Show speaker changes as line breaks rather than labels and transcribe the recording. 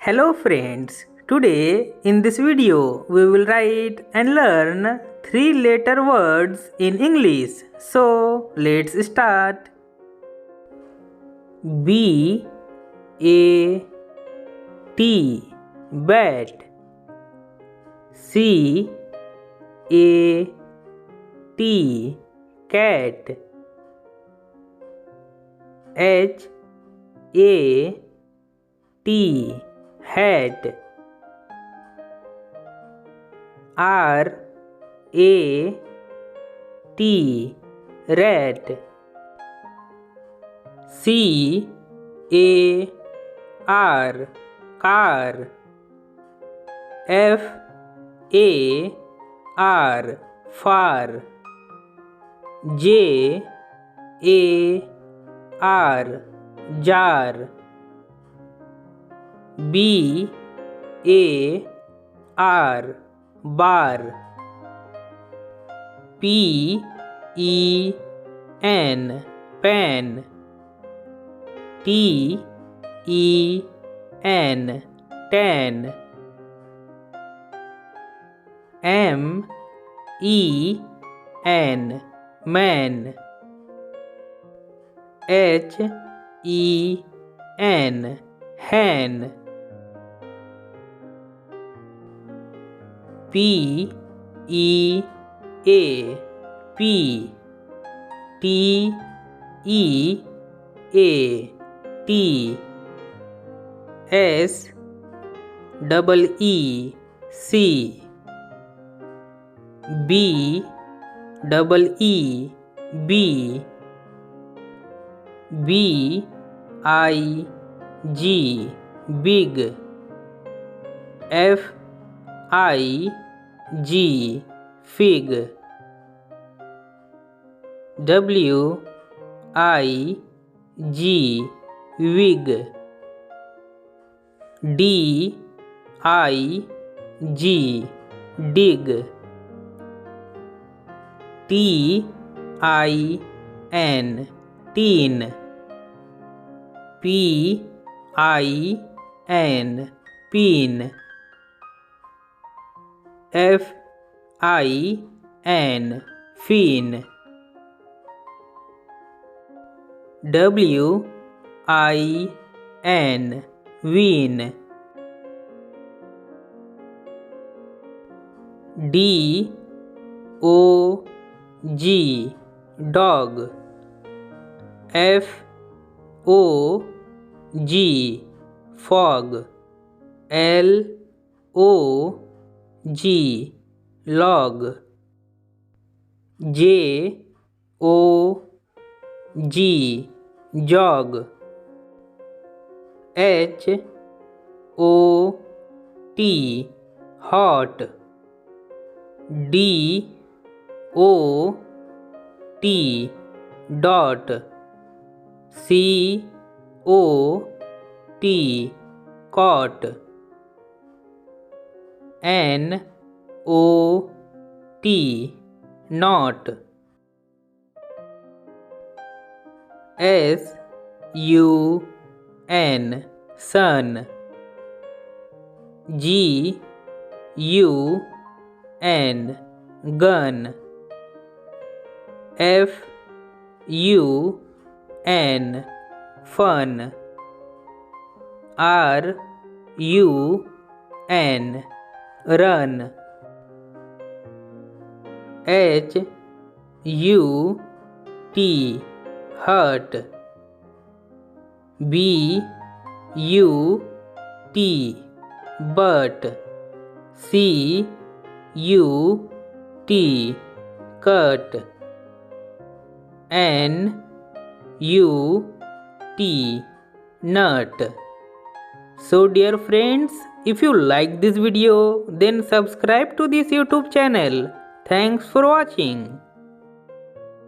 Hello friends, today in this video we will write and learn 3-letter words in English. So let's start. B A T bat. C A T cat. H A T hat. R A T rat. C A R car. F A R far. J A R jar. B A R bar. P E N pen. T E N ten. M E N man. H E N hen. P E A P. T E A T. S double E C. B double E B. B I G big. F I G fig. W I G wig. D I G dig. T I N teen. P I N pin. F I N fin. W I N win. D O G dog. F O G fog. L O G log. J O G jog. H O T hot. D O T dot. C O T cot. N O T not. S U N sun. G U N gun. F U N fun. R U N run. H U T hurt. B U T but. C U T cut. N U T nut. So dear friends, if you like this video, then subscribe to this YouTube channel. Thanks for watching.